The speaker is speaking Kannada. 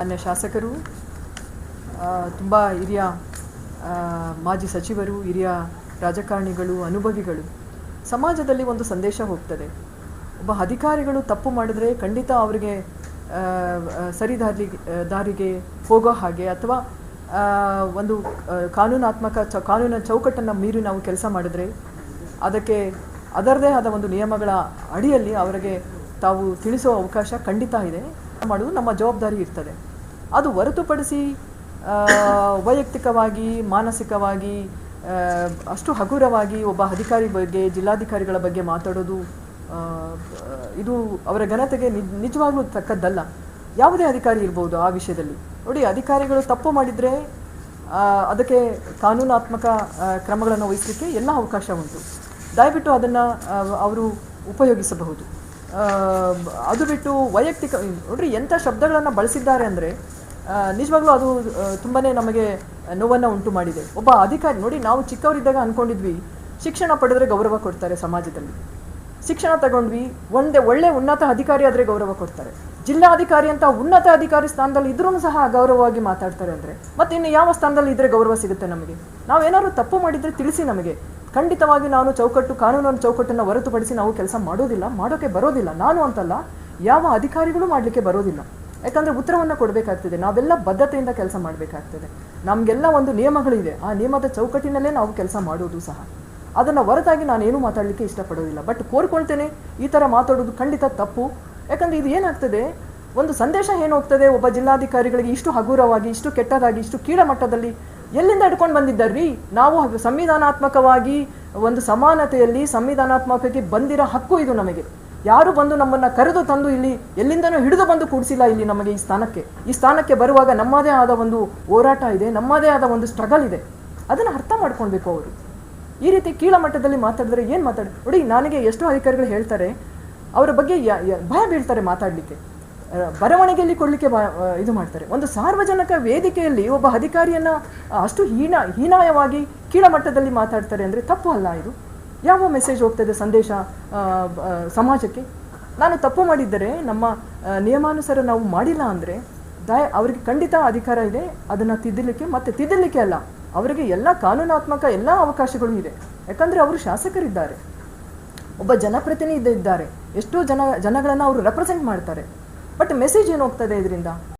ಮಾನ್ಯ ಶಾಸಕರು, ತುಂಬ ಹಿರಿಯ ಮಾಜಿ ಸಚಿವರು, ಹಿರಿಯ ರಾಜಕಾರಣಿಗಳು, ಅನುಭವಿಗಳು, ಸಮಾಜದಲ್ಲಿ ಒಂದು ಸಂದೇಶ ಹೋಗ್ತದೆ. ಒಬ್ಬ ಅಧಿಕಾರಿಗಳು ತಪ್ಪು ಮಾಡಿದ್ರೆ ಖಂಡಿತ ಅವರಿಗೆ ದಾರಿಗೆ ಹೋಗೋ ಹಾಗೆ ಅಥವಾ ಒಂದು ಕಾನೂನಿನ ಚೌಕಟ್ಟನ್ನು ಮೀರಿ ನಾವು ಕೆಲಸ ಮಾಡಿದ್ರೆ ಅದಕ್ಕೆ ಅದರದೇ ಆದ ಒಂದು ನಿಯಮಗಳ ಅಡಿಯಲ್ಲಿ ಅವರಿಗೆ ತಾವು ತಿಳಿಸುವ ಅವಕಾಶ ಖಂಡಿತ ಇದೆ. ಮಾಡುವುದು ನಮ್ಮ ಜವಾಬ್ದಾರಿ ಇರ್ತದೆ. ಅದು ಹೊರತುಪಡಿಸಿ ವೈಯಕ್ತಿಕವಾಗಿ ಮಾನಸಿಕವಾಗಿ ಅಷ್ಟು ಹಗುರವಾಗಿ ಒಬ್ಬ ಅಧಿಕಾರಿ ಬಗ್ಗೆ, ಜಿಲ್ಲಾಧಿಕಾರಿಗಳ ಬಗ್ಗೆ ಮಾತಾಡೋದು ಇದು ಅವರ ಘನತೆಗೆ ನಿಜವಾಗ್ಲೂ ತಕ್ಕದ್ದಲ್ಲ. ಯಾವುದೇ ಅಧಿಕಾರಿ ಇರ್ಬೋದು ಆ ವಿಷಯದಲ್ಲಿ. ನೋಡಿ, ಅಧಿಕಾರಿಗಳು ತಪ್ಪು ಮಾಡಿದರೆ ಅದಕ್ಕೆ ಕಾನೂನಾತ್ಮಕ ಕ್ರಮಗಳನ್ನು ವಹಿಸಲಿಕ್ಕೆ ಎಲ್ಲ ಅವಕಾಶ ಉಂಟು. ದಯವಿಟ್ಟು ಅದನ್ನು ಅವರು ಉಪಯೋಗಿಸಬಹುದು. ಅದು ಬಿಟ್ಟು ವೈಯಕ್ತಿಕ ನೋಡ್ರಿ ಎಂಥ ಶಬ್ದಗಳನ್ನು ಬಳಸಿದ್ದಾರೆ ಅಂದರೆ ನಿಜವಾಗ್ಲೂ ಅದು ತುಂಬಾ ನಮಗೆ ನೋವನ್ನು ಉಂಟು ಮಾಡಿದೆ. ಒಬ್ಬ ಅಧಿಕಾರಿ ನೋಡಿ, ನಾವು ಚಿಕ್ಕವರಿದ್ದಾಗ ಅಂದ್ಕೊಂಡಿದ್ವಿ ಶಿಕ್ಷಣ ಪಡೆದರೆ ಗೌರವ ಕೊಡ್ತಾರೆ ಸಮಾಜದಲ್ಲಿ. ಶಿಕ್ಷಣ ತಗೊಂಡ್ವಿ, ಒಳ್ಳೆ ಉನ್ನತ ಅಧಿಕಾರಿ ಆದರೆ ಗೌರವ ಕೊಡ್ತಾರೆ. ಜಿಲ್ಲಾಧಿಕಾರಿ ಅಂತ ಉನ್ನತ ಅಧಿಕಾರಿ ಸ್ಥಾನದಲ್ಲಿ ಇದ್ರೂ ಸಹ ಅಗೌರವವಾಗಿ ಮಾತಾಡ್ತಾರೆ ಅಂದರೆ ಮತ್ತೆ ಇನ್ನು ಯಾವ ಸ್ಥಾನದಲ್ಲಿ ಇದ್ದರೆ ಗೌರವ ಸಿಗುತ್ತೆ ನಮಗೆ? ನಾವೇನಾದ್ರು ತಪ್ಪು ಮಾಡಿದರೆ ತಿಳಿಸಿ ನಮಗೆ. ಖಂಡಿತವಾಗಿ ನಾನು ಕಾನೂನಿನ ಚೌಕಟ್ಟನ್ನು ಹೊರತುಪಡಿಸಿ ನಾವು ಕೆಲಸ ಮಾಡೋಕ್ಕೆ ಬರೋದಿಲ್ಲ. ನಾನು ಅಂತಲ್ಲ, ಯಾವ ಅಧಿಕಾರಿಗಳು ಮಾಡಲಿಕ್ಕೆ ಬರೋದಿಲ್ಲ. ಯಾಕಂದರೆ ಉತ್ತರವನ್ನು ಕೊಡಬೇಕಾಗ್ತದೆ. ನಾವೆಲ್ಲ ಬದ್ಧತೆಯಿಂದ ಕೆಲಸ ಮಾಡಬೇಕಾಗ್ತದೆ. ನಮಗೆಲ್ಲ ಒಂದು ನಿಯಮಗಳಿದೆ. ಆ ನಿಯಮದ ಚೌಕಟ್ಟಿನಲ್ಲೇ ನಾವು ಕೆಲಸ ಮಾಡೋದು ಸಹ. ಅದನ್ನು ಹೊರತಾಗಿ ನಾನೇನು ಮಾತಾಡಲಿಕ್ಕೆ ಇಷ್ಟಪಡೋದಿಲ್ಲ. ಬಟ್ ಕೋರ್ಕೊಳ್ತೇನೆ, ಈ ಥರ ಮಾತಾಡೋದು ಖಂಡಿತ ತಪ್ಪು. ಯಾಕಂದರೆ ಇದು ಏನಾಗ್ತದೆ, ಒಂದು ಸಂದೇಶ ಏನು ಹೋಗ್ತದೆ, ಒಬ್ಬ ಜಿಲ್ಲಾಧಿಕಾರಿಗಳಿಗೆ ಇಷ್ಟು ಹಗುರವಾಗಿ, ಇಷ್ಟು ಕೆಟ್ಟದಾಗಿ, ಇಷ್ಟು ಕೀಳಮಟ್ಟದಲ್ಲಿ ಎಲ್ಲಿಂದ ಹಿಡ್ಕೊಂಡು ಬಂದಿದ್ದಾರ್ರಿ? ನಾವು ಸಂವಿಧಾನಾತ್ಮಕವಾಗಿ ಒಂದು ಸಮಾನತೆಯಲ್ಲಿ ಸಂವಿಧಾನಾತ್ಮಕಕ್ಕೆ ಬಂದಿರೋ ಹಕ್ಕು ಇದು ನಮಗೆ. ಯಾರು ಬಂದು ನಮ್ಮನ್ನು ಕರೆದು ತಂದು ಇಲ್ಲಿ ಎಲ್ಲಿಂದನೂ ಹಿಡಿದು ಬಂದು ಕೂಡಿಸಿಲ್ಲ ಇಲ್ಲಿ ನಮಗೆ ಈ ಸ್ಥಾನಕ್ಕೆ ಬರುವಾಗ ನಮ್ಮದೇ ಆದ ಒಂದು ಹೋರಾಟ ಇದೆ, ನಮ್ಮದೇ ಆದ ಒಂದು ಸ್ಟ್ರಗಲ್ ಇದೆ. ಅದನ್ನು ಅರ್ಥ ಮಾಡ್ಕೊಳ್ಬೇಕು ಅವರು. ಈ ರೀತಿ ಕೀಳಮಟ್ಟದಲ್ಲಿ ಮಾತಾಡಿದ್ರೆ ಏನು ನೋಡಿ, ನನಗೆ ಎಷ್ಟೋ ಅಧಿಕಾರಿಗಳು ಹೇಳ್ತಾರೆ, ಅವರ ಬಗ್ಗೆ ಭಯ ಬೀಳ್ತಾರೆ ಮಾತಾಡಲಿಕ್ಕೆ, ಬರವಣಿಗೆಯಲ್ಲಿ ಕೊಡಲಿಕ್ಕೆ ಇದು ಮಾಡ್ತಾರೆ. ಒಂದು ಸಾರ್ವಜನಿಕ ವೇದಿಕೆಯಲ್ಲಿ ಒಬ್ಬ ಅಧಿಕಾರಿಯನ್ನು ಅಷ್ಟು ಹೀನಾಯವಾಗಿ ಕೀಳಮಟ್ಟದಲ್ಲಿ ಮಾತಾಡ್ತಾರೆ ಅಂದರೆ ತಪ್ಪು ಅಲ್ಲ ಇದು? ಯಾವ ಮೆಸೇಜ್ ಹೋಗ್ತದೆ ಸಂದೇಶ ಸಮಾಜಕ್ಕೆ? ನಾನು ತಪ್ಪು ಮಾಡಿದ್ದರೆ, ನಮ್ಮ ನಿಯಮಾನುಸಾರ ನಾವು ಮಾಡಿಲ್ಲ ಅಂದರೆ ಅವರಿಗೆ ಖಂಡಿತ ಅಧಿಕಾರ ಇದೆ ಅದನ್ನು ತಿದ್ದಲಿಕ್ಕೆ ಅಲ್ಲ, ಅವರಿಗೆ ಎಲ್ಲ ಕಾನೂನಾತ್ಮಕ ಎಲ್ಲ ಅವಕಾಶಗಳು ಇದೆ. ಯಾಕಂದರೆ ಅವರು ಶಾಸಕರಿದ್ದಾರೆ, ಒಬ್ಬ ಜನಪ್ರತಿನಿಧಿ ಇದ್ದಾರೆ, ಎಷ್ಟೋ ಜನಗಳನ್ನು ಅವರು ರೆಪ್ರೆಸೆಂಟ್ ಮಾಡ್ತಾರೆ. ಬಟ್ ಮೆಸೇಜ್ ಏನು ಹೋಗ್ತದೆ ಇದರಿಂದ?